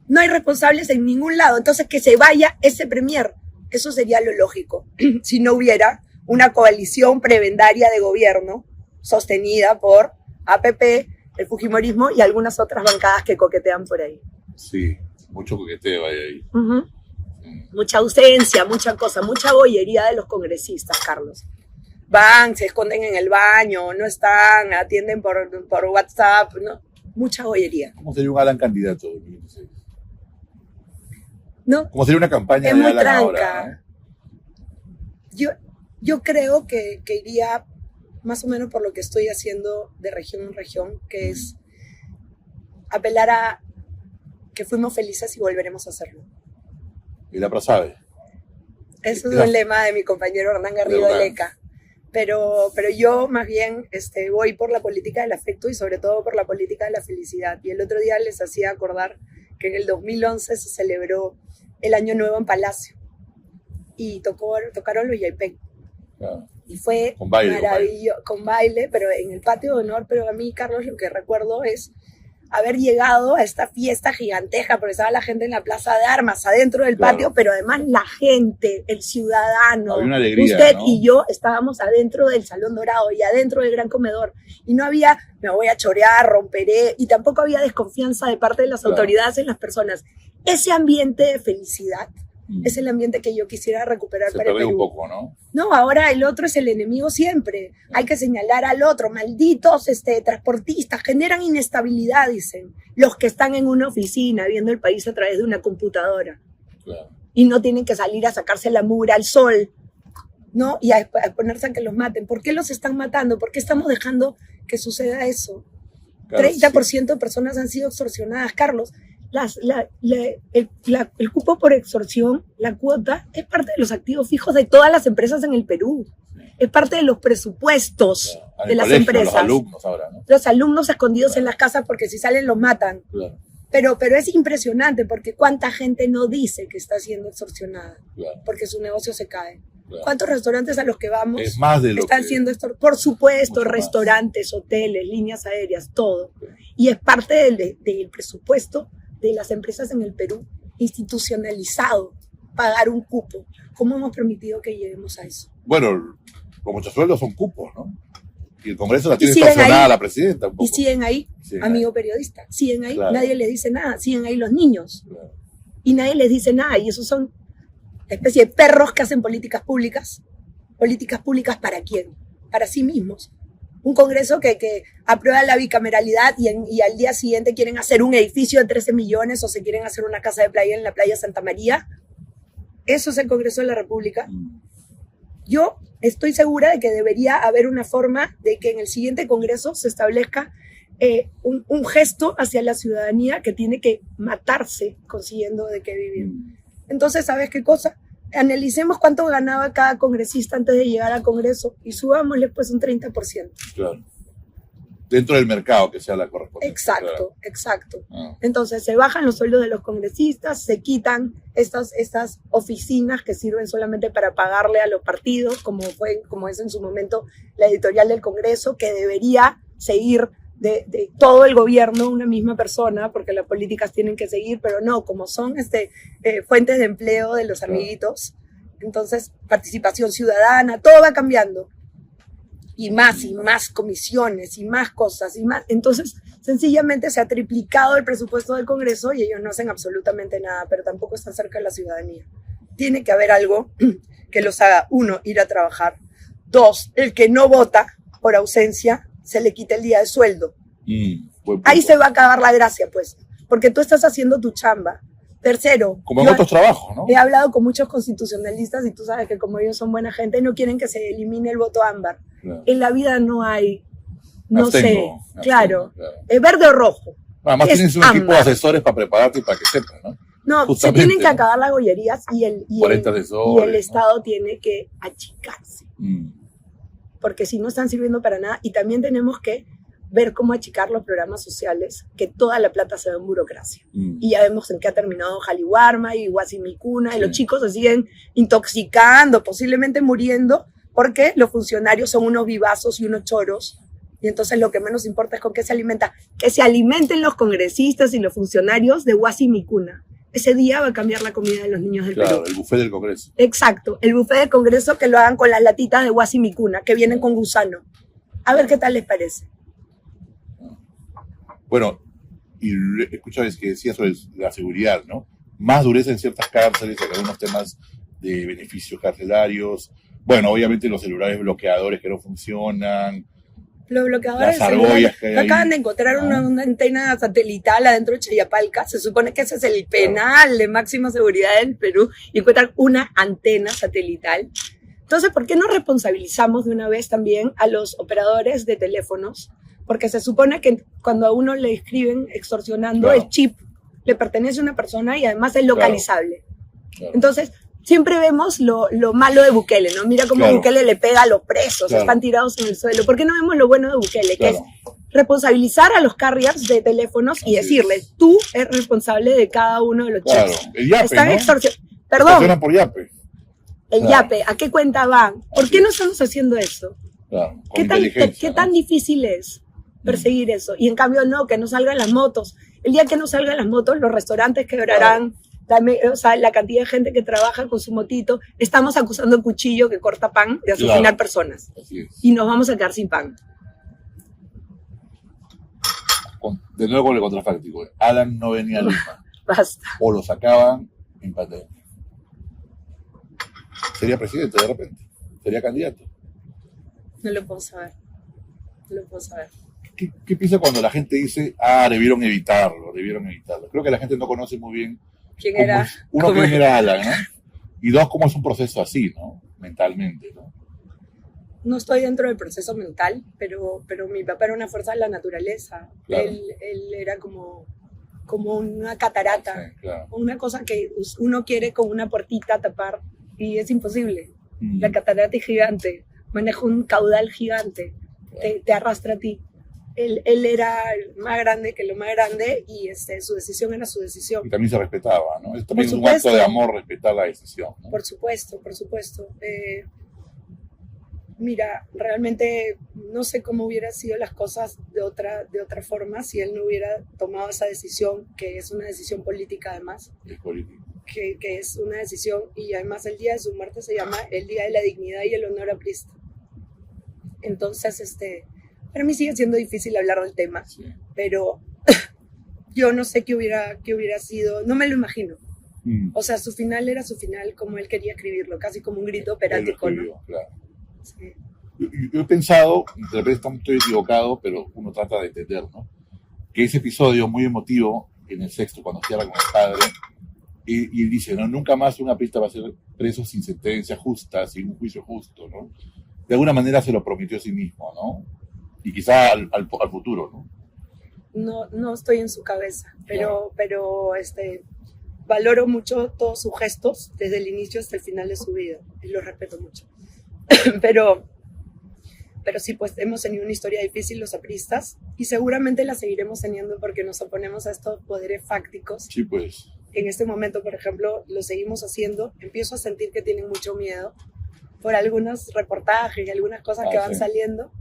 No hay responsables en ningún lado. Entonces, que se vaya ese premier. Eso sería lo lógico. Si no hubiera una coalición prebendaria de gobierno sostenida por APP, el fujimorismo y algunas otras bancadas que coquetean por ahí. Sí, mucho coqueteo hay ahí. Mucha ausencia, mucha cosa, mucha bollería de los congresistas, Carlos. Van, se esconden en el baño, no están, atienden por WhatsApp, ¿no? Mucha bollería. ¿Cómo sería un Alan candidato en 2026? ¿No? ¿Cómo sería una campaña de Alan ahora? Yo creo que iría más o menos por lo que estoy haciendo de región en región, que es apelar a que fuimos felices y volveremos a hacerlo. ¿Y la sabe? Eso es un lema de mi compañero Hernán Garrido de Leca. Pero yo más bien voy por la política del afecto y sobre todo por la política de la felicidad. Y el otro día les hacía acordar que en el 2011 se celebró el Año Nuevo en Palacio y tocaron los Yaipén. Claro. Y fue maravilloso, con baile, pero en el patio de honor. Pero a mí, Carlos, lo que recuerdo es haber llegado a esta fiesta gigantesca, porque estaba la gente en la Plaza de Armas, adentro del patio, pero además la gente, el ciudadano, había una alegría, usted, ¿no? y yo estábamos adentro del Salón Dorado y adentro del Gran Comedor, y no había, me voy a chorear, romperé, y tampoco había desconfianza de parte de las autoridades en las personas. Ese ambiente de felicidad es el ambiente que yo quisiera recuperar para el Perú. Un poco, ¿no? No, ahora el otro es el enemigo siempre. Hay que señalar al otro. Malditos transportistas generan inestabilidad, dicen. Los que están en una oficina viendo el país a través de una computadora. Claro. Y no tienen que salir a sacarse la mugre al sol, ¿no? Y a ponerse a que los maten. ¿Por qué los están matando? ¿Por qué estamos dejando que suceda eso? Claro, 30% de personas han sido extorsionadas, Carlos. El cupo por extorsión, la cuota, es parte de los activos fijos de todas las empresas en el Perú. Es parte de los presupuestos de las empresas. Los alumnos ahora, ¿no? Los alumnos escondidos en las casas porque si salen los matan. Claro. Pero es impresionante porque cuánta gente no dice que está siendo extorsionada porque su negocio se cae. Claro. ¿Cuántos restaurantes a los que vamos están siendo extorsionados? Por supuesto, restaurantes, hoteles, líneas aéreas, todo. Y es parte del presupuesto de las empresas en el Perú, institucionalizado, pagar un cupo. ¿Cómo hemos permitido que lleguemos a eso? Bueno, los muchos sueldos son cupos, ¿no? Y el Congreso la tiene estacionada la presidenta. Un poco. Y siguen ahí, amigo periodista, siguen ahí, nadie les dice nada, siguen ahí los niños. Y nadie les dice nada, y esos son especie de perros que hacen políticas públicas. ¿Políticas públicas para quién? Para sí mismos. Un Congreso que aprueba la bicameralidad y al día siguiente quieren hacer un edificio de 13 millones o se quieren hacer una casa de playa en la playa Santa María. Eso es el Congreso de la República. Yo estoy segura de que debería haber una forma de que en el siguiente Congreso se establezca un gesto hacia la ciudadanía que tiene que matarse consiguiendo de qué vivir. Entonces, ¿sabes qué cosa? Analicemos cuánto ganaba cada congresista antes de llegar al Congreso y subámosle pues un 30%. Claro. Dentro del mercado que sea la correspondiente. Exacto. Entonces se bajan los sueldos de los congresistas, se quitan estas oficinas que sirven solamente para pagarle a los partidos, como es en su momento la editorial del Congreso, que debería seguir de todo el gobierno una misma persona, porque las políticas tienen que seguir, pero no, como son fuentes de empleo de los amiguitos, entonces participación ciudadana, todo va cambiando. Y más comisiones, y más cosas, y más. Entonces, sencillamente se ha triplicado el presupuesto del Congreso y ellos no hacen absolutamente nada, pero tampoco están cerca de la ciudadanía. Tiene que haber algo que los haga, 1, ir a trabajar, 2, el que no vota por ausencia, se le quita el día de sueldo. Ahí se va a acabar la gracia, pues, porque tú estás haciendo tu chamba. Tercero, como en otros trabajos, ¿no? He hablado con muchos constitucionalistas y tú sabes que como ellos son buena gente, no quieren que se elimine el voto ámbar. Claro. En la vida no hay, claro, es verde o rojo. Además tienes un equipo de asesores para prepararte y para que sepas, ¿no? No, justamente, se tienen que acabar las gollerías y el Estado tiene que achicarse. Porque si no están sirviendo para nada, y también tenemos que ver cómo achicar los programas sociales, que toda la plata se va en burocracia. Y ya vemos en qué ha terminado Jaliwarma y Guasimicuna, y los chicos se siguen intoxicando, posiblemente muriendo, porque los funcionarios son unos vivazos y unos choros, y entonces lo que menos importa es con qué se alimenta. Que se alimenten los congresistas y los funcionarios de Guasimicuna. Ese día va a cambiar la comida de los niños del Perú. Claro, el buffet del Congreso. Exacto, el buffet del Congreso, que lo hagan con las latitas de Guasimicuna, que vienen con gusano. A ver qué tal les parece. Bueno, y escuchabas que decías sobre la seguridad, ¿no? Más dureza en ciertas cárceles, en algunos temas de beneficios carcelarios. Bueno, obviamente los celulares bloqueadores que no funcionan. Los bloqueadores las argollas que hay ahí. Acaban de encontrar una antena satelital adentro de Chayapalca. Se supone que ese es el penal de máxima seguridad del Perú. Y encuentran una antena satelital. Entonces, ¿por qué no responsabilizamos de una vez también a los operadores de teléfonos? Porque se supone que cuando a uno le escriben extorsionando, el chip le pertenece a una persona y además es localizable. Claro. Entonces, siempre vemos lo malo de Bukele, ¿no? Mira cómo Claro. Bukele le pega a los presos, Claro. están tirados en el suelo. ¿Por qué no vemos lo bueno de Bukele? Que Claro. es responsabilizar a los carriers de teléfonos y Así decirles, es. tú eres responsable de cada uno de los Claro, chats. el yape, Están ¿no? Perdón, Extorsionan por yape. el Claro. yape, ¿a qué cuenta van? ¿Por Así qué no es. estamos haciendo eso? Claro, con ¿Qué inteligencia, tan ¿no? difícil es perseguir eso? Y en cambio no, que no salgan las motos. El día que no salgan las motos, los restaurantes quebrarán. O sea, la cantidad de gente que trabaja con su motito. Estamos acusando a un cuchillo que corta pan de asesinar Claro. personas. Así es. Y nos vamos a quedar sin pan. De nuevo con el contrafáctico. Alan no venía a Lima. Basta. O lo sacaban en pandemia. Sería presidente de repente. Sería candidato. No lo puedo saber. No lo puedo saber. ¿Qué piensa cuando la gente dice, debieron evitarlo, debieron evitarlo? Creo que la gente no conoce muy bien ¿Quién cómo era? es, uno, ¿Cómo quién era? era Alan, ¿no? Y dos, cómo es un proceso así, ¿no? Mentalmente, ¿no? No estoy dentro del proceso mental, pero mi papá era una fuerza de la naturaleza. Claro. Él era como una catarata. Sí, claro. Una cosa que uno quiere con una puertita tapar y es imposible. Mm. La catarata es gigante, maneja un caudal gigante, te arrastra a ti. Él era más grande que lo más grande y su decisión era su decisión. Y también se respetaba, ¿no? Esto también es un supuesto. acto de amor respetar la decisión, ¿no? Por supuesto, por supuesto. Mira, realmente no sé cómo hubieran sido las cosas de otra forma si él no hubiera tomado esa decisión, que es una decisión política además, Es político. que es una decisión, y además el día de su muerte se llama el Día de la Dignidad y el Honor aprista. Entonces, para mí sigue siendo difícil hablar del tema, Sí. pero yo no sé qué hubiera sido, no me lo imagino. Mm. O sea, su final era su final como él quería escribirlo, casi como un grito Él lo operático, ¿no? escribió, claro. Sí. Yo he pensado, de repente estoy equivocado, pero uno trata de entender, ¿no? Que ese episodio muy emotivo en el sexto, cuando cierra con el padre, y él dice, no, nunca más un aprista va a ser preso sin sentencia justa, sin un juicio justo, ¿no? De alguna manera se lo prometió a sí mismo, ¿no? Y quizá al futuro, ¿no? No estoy en su cabeza, pero valoro mucho todos sus gestos desde el inicio hasta el final de su vida y los respeto mucho. pero sí, pues hemos tenido una historia difícil los apristas y seguramente la seguiremos teniendo porque nos oponemos a estos poderes fácticos. Sí, pues. En este momento, por ejemplo, lo seguimos haciendo. Empiezo a sentir que tienen mucho miedo por algunos reportajes y algunas cosas que van Sí. saliendo.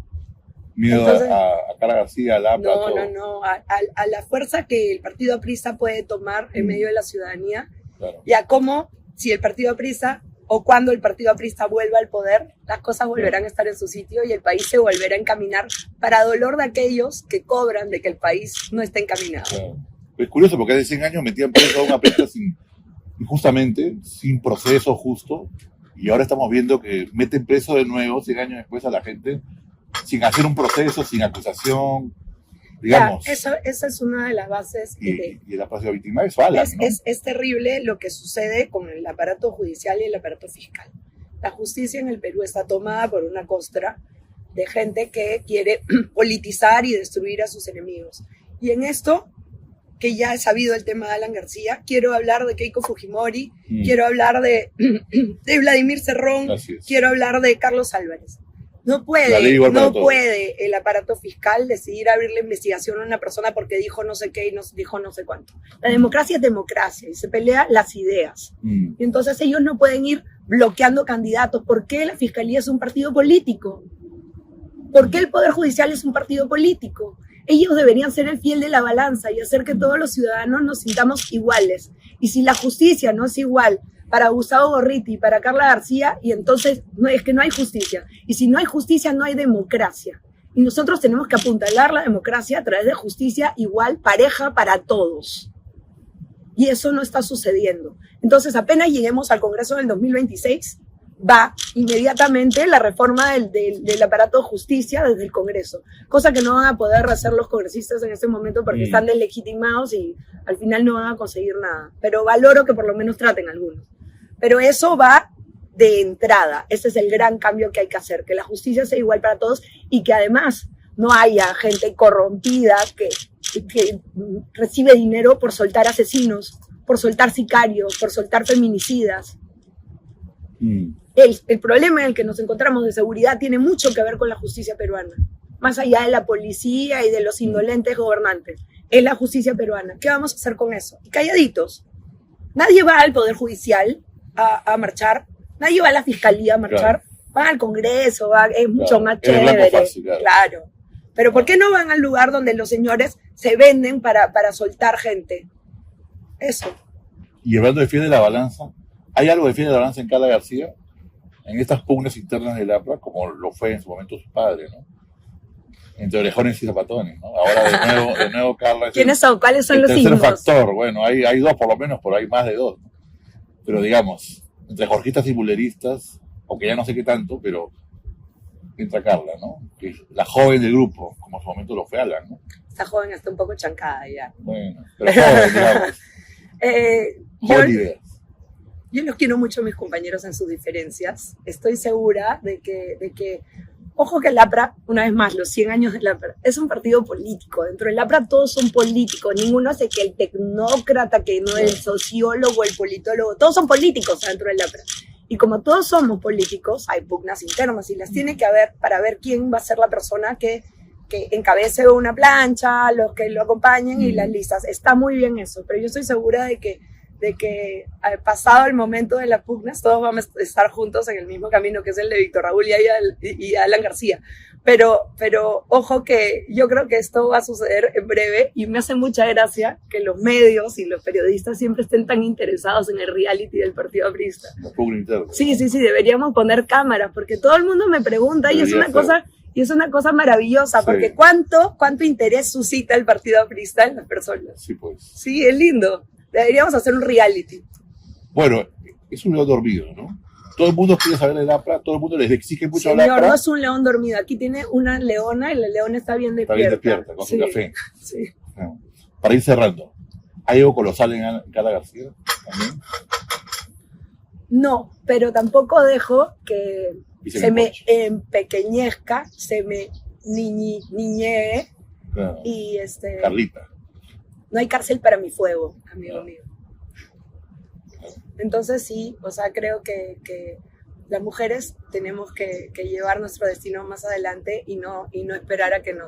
Miedo Entonces, a Carla García, a Lapa, todo. No. A la fuerza que el partido aprista puede tomar en medio de la ciudadanía Claro. y a cómo, si el partido aprista o cuando el partido aprista vuelva al poder, las cosas volverán a estar en su sitio y el país se volverá a encaminar para dolor de aquellos que cobran de que el país no está encaminado. Claro. Es curioso porque hace 100 años metían preso a una aprista injustamente, sin proceso justo, y ahora estamos viendo que meten preso de nuevo 100 años después a la gente sin hacer un proceso, sin acusación, digamos. Ya, esa es una de las bases. Y la próxima víctima es Alan, ¿no? Es terrible lo que sucede con el aparato judicial y el aparato fiscal. La justicia en el Perú está tomada por una costra de gente que quiere politizar y destruir a sus enemigos. Y en esto, que ya he sabido el tema de Alan García, quiero hablar de Keiko Fujimori, quiero hablar de Vladimir Cerrón, quiero hablar de Carlos Álvarez. No puede el aparato fiscal decidir abrir la investigación a una persona porque dijo no sé qué y dijo no sé cuánto. La democracia es democracia y se pelea las ideas. Y entonces ellos no pueden ir bloqueando candidatos. ¿Por qué la fiscalía es un partido político? ¿Por qué el Poder Judicial es un partido político? Ellos deberían ser el fiel de la balanza y hacer que todos los ciudadanos nos sintamos iguales. Y si la justicia no es igual para Gustavo Gorriti y para Carla García, y entonces es que no hay justicia. Y si no hay justicia, no hay democracia. Y nosotros tenemos que apuntalar la democracia a través de justicia igual, pareja para todos. Y eso no está sucediendo. Entonces, apenas lleguemos al Congreso del 2026, va inmediatamente la reforma del aparato de justicia desde el Congreso, cosa que no van a poder hacer los congresistas en este momento porque están deslegitimados y al final no van a conseguir nada. Pero valoro que por lo menos traten algunos. Pero eso va de entrada. Ese es el gran cambio que hay que hacer, que la justicia sea igual para todos y que además no haya gente corrompida que recibe dinero por soltar asesinos, por soltar sicarios, por soltar feminicidas. El problema en el que nos encontramos de seguridad tiene mucho que ver con la justicia peruana, más allá de la policía y de los indolentes gobernantes. Es la justicia peruana. ¿Qué vamos a hacer con eso? Calladitos. Nadie va al Poder Judicial a marchar, nadie va a la Fiscalía a marchar, van al Congreso, es mucho más chévere. Fácil, claro. Pero ¿por qué no van al lugar donde los señores se venden para soltar gente? Eso. Y hablando de Fiel de la Balanza, ¿hay algo de Fiel de la Balanza en Carla García? En estas pugnas internas del APRA, como lo fue en su momento su padre, ¿no? Entre orejones y zapatones, ¿no? Ahora de nuevo Carla. ¿Quiénes son? ¿Cuáles son los tercer signos? Factor, bueno, hay dos por lo menos, pero hay más de dos, ¿no? Pero digamos, entre jorgistas y buleristas, aunque ya no sé qué tanto, pero entra Carla, ¿no? Que es la joven del grupo, como en su momento lo fue Alan, ¿no? Esta joven está un poco chancada ya. Bueno, pero joven, digamos. Joven ideas. Yo los quiero mucho a mis compañeros en sus diferencias. Estoy segura de que ojo que el APRA, una vez más, los 100 años del APRA, es un partido político. Dentro del APRA todos son políticos. Ninguno hace que el tecnócrata, que no el sociólogo, el politólogo, todos son políticos dentro del APRA. Y como todos somos políticos, hay pugnas internas y las tiene que haber para ver quién va a ser la persona que encabece una plancha, los que lo acompañen y las listas. Está muy bien eso, pero yo estoy segura de que pasado el momento de las pugnas, todos vamos a estar juntos en el mismo camino, que es el de Víctor Raúl y Alan García. Pero ojo que yo creo que esto va a suceder en breve y me hace mucha gracia que los medios y los periodistas siempre estén tan interesados en el reality del Partido Aprista. Sí, deberíamos poner cámaras porque todo el mundo me pregunta y es una cosa maravillosa, sí. Porque ¿cuánto interés suscita el Partido Aprista en las personas? Sí, pues. Sí, es lindo. Deberíamos hacer un reality. Bueno, es un león dormido, ¿no? Todo el mundo quiere saber del APRA, todo el mundo les exige mucho al Señor, APRA. no es un león dormido. Aquí tiene una leona y la leona está bien despierta. Está bien despierta, con su café. Sí. Para ir cerrando, ¿hay algo colosal en Carla García también? No, pero tampoco dejo que se me empequeñezca, se me niñee. Claro. Y Carlita. No hay cárcel para mi fuego, amigo mío. Entonces sí, o sea, creo que las mujeres tenemos que llevar nuestro destino más adelante y no esperar a que no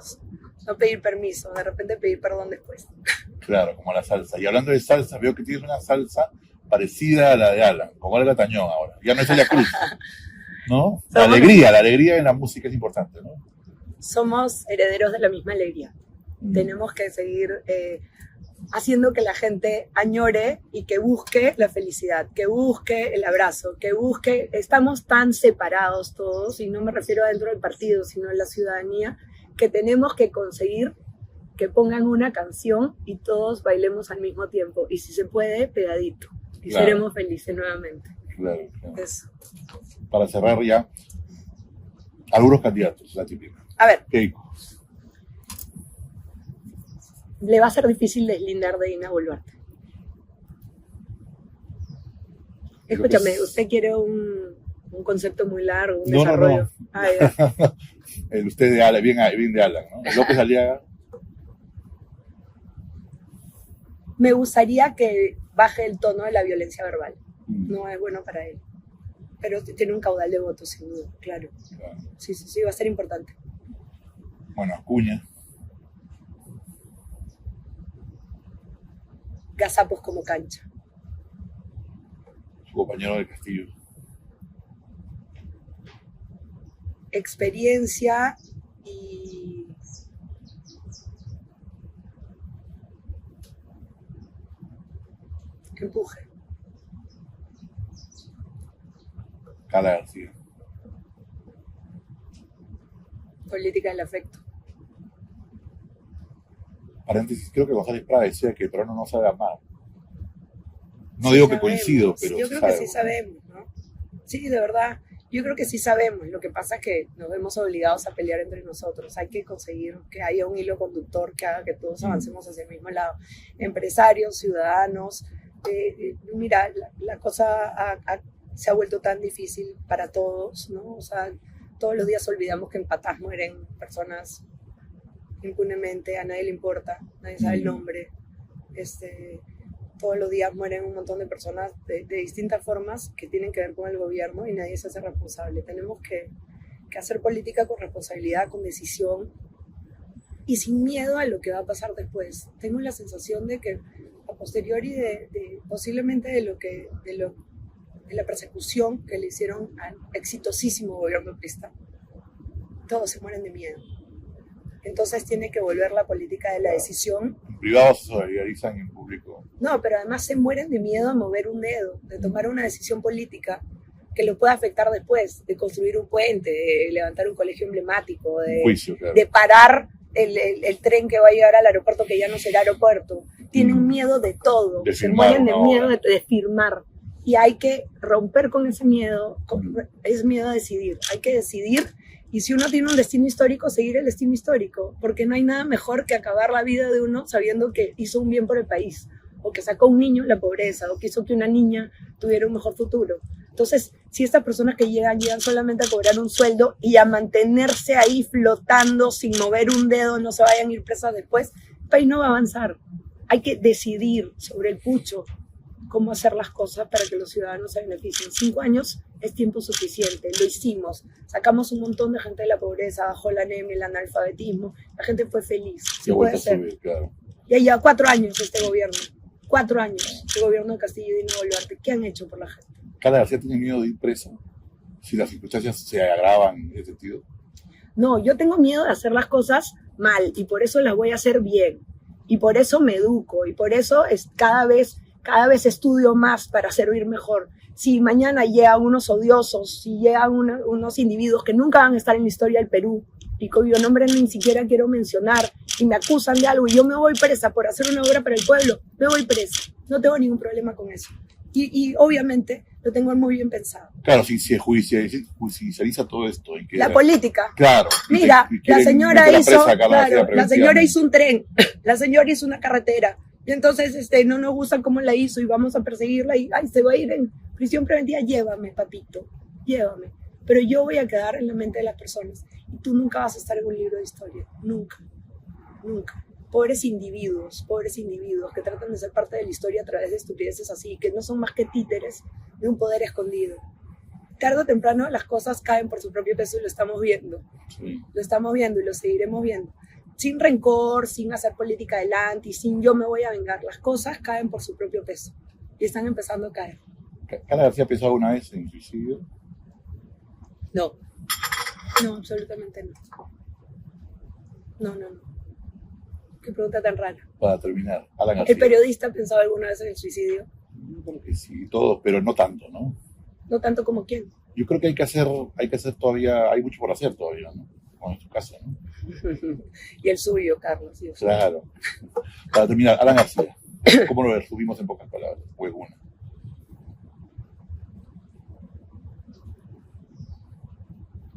pedir permiso, de repente pedir perdón después. Claro, como la salsa. Y hablando de salsa, veo que tienes una salsa parecida a la de Alan, con Olga Tañón ahora. Ya no es Celia Cruz, ¿no? La alegría en la música es importante, ¿no? Somos herederos de la misma alegría. Tenemos que seguir haciendo que la gente añore y que busque la felicidad, que busque el abrazo, que busque... Estamos tan separados todos, y no me refiero dentro del partido, sino en la ciudadanía, que tenemos que conseguir que pongan una canción y todos bailemos al mismo tiempo. Y si se puede, pegadito. Y claro, seremos felices nuevamente. Claro. Eso. Para cerrar ya, algunos candidatos, la típica. A ver. Keiko. Le va a ser difícil deslindar de Dina Boluarte. Escúchame, usted quiere un concepto muy largo, un desarrollo. No. El usted de Alan, bien de Alan, ¿no? López Aliaga. Me gustaría que baje el tono de la violencia verbal. No es bueno para él. Pero tiene un caudal de votos, sin duda, claro. Sí, va a ser importante. Bueno, Acuña. Gazapos como cancha. Su compañero de Castillo. Experiencia y empuje. Carla García. Política del afecto. Paréntesis, creo que González Prada decía que el peruano no sabe amar. No digo que coincido, pero yo creo que sí sabemos, ¿no? Sí, de verdad, yo creo que sí sabemos. Lo que pasa es que nos vemos obligados a pelear entre nosotros. Hay que conseguir que haya un hilo conductor que haga que todos avancemos hacia el mismo lado. Empresarios, ciudadanos. Mira, la cosa se ha vuelto tan difícil para todos, ¿no? O sea, todos los días olvidamos que en Patas mueren personas impunemente, a nadie le importa, nadie sabe el nombre. todos los días mueren un montón de personas de distintas formas que tienen que ver con el gobierno y nadie se hace responsable. Tenemos que hacer política con responsabilidad, con decisión y sin miedo a lo que va a pasar después. Tengo la sensación de que a posteriori posiblemente de la persecución que le hicieron al exitosísimo gobierno prista, todos se mueren de miedo. Entonces tiene que volver la política de la decisión. En privado se solidarizan, en público. No, pero además se mueren de miedo a mover un dedo, de tomar una decisión política que lo pueda afectar después, de construir un puente, de levantar un colegio emblemático, Un juicio, claro. de parar el tren que va a llegar al aeropuerto que ya no será aeropuerto. Tienen miedo de todo, se mueren de miedo de firmar. Y hay que romper con ese miedo, es miedo a decidir. Hay que decidir, y si uno tiene un destino histórico, seguir el destino histórico, porque no hay nada mejor que acabar la vida de uno sabiendo que hizo un bien por el país, o que sacó a un niño de la pobreza, o que hizo que una niña tuviera un mejor futuro. Entonces, si estas personas que llegan solamente a cobrar un sueldo y a mantenerse ahí flotando sin mover un dedo, no se vayan a ir presas después, el país no va a avanzar. Hay que decidir sobre el pucho cómo hacer las cosas para que los ciudadanos se beneficien. 5 años es tiempo suficiente, lo hicimos. Sacamos un montón de gente de la pobreza, bajó la anemia, el analfabetismo, la gente fue feliz. Se puede hacer. Subir, claro. Ya lleva 4 años este gobierno, 4 años, el gobierno de Castillo y Dina Boluarte. ¿Qué han hecho por la gente? ¿Carla García tiene miedo de ir presa si las circunstancias se agravan en ese sentido? No, yo tengo miedo de hacer las cosas mal y por eso las voy a hacer bien. Y por eso me educo y por eso cada vez estudio más para servir mejor. Si mañana llegan unos odiosos, si llegan unos individuos que nunca van a estar en la historia del Perú y cuyo nombre ni siquiera quiero mencionar y me acusan de algo y yo me voy presa por hacer una obra para el pueblo, me voy presa. No tengo ningún problema con eso. Y obviamente lo tengo muy bien pensado. Claro, si se judicializa todo esto. La política. Claro. Mira, la señora hizo un tren, la señora hizo una carretera. Y entonces no nos gusta cómo la hizo y vamos a perseguirla y se va a ir en prisión preventiva. Llévame, papito, llévame. Pero yo voy a quedar en la mente de las personas y tú nunca vas a estar en un libro de historia. Nunca, nunca. Pobres individuos que tratan de ser parte de la historia a través de estupideces así, que no son más que títeres de un poder escondido. Tarde o temprano las cosas caen por su propio peso y lo estamos viendo. Sí. Lo estamos viendo y lo seguiremos viendo. Sin rencor, sin hacer política adelante y sin yo me voy a vengar. Las cosas caen por su propio peso y están empezando a caer. ¿Carla García ha pensado alguna vez en suicidio? No, absolutamente no. No. Qué pregunta tan rara. Para terminar, Alan García. ¿El periodista ha pensado alguna vez en el suicidio? Yo creo que sí, todos, pero no tanto, ¿no? ¿No tanto como quién? Yo creo que hay que hacer todavía, hay mucho por hacer todavía, ¿no? Como en tu caso, ¿no? Y el suyo, Carlos. Y el suyo. Claro. Para terminar, Alan García, ¿cómo lo resumimos en pocas palabras? O en una.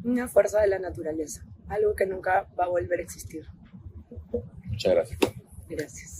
Una fuerza de la naturaleza, algo que nunca va a volver a existir. Muchas gracias. Gracias.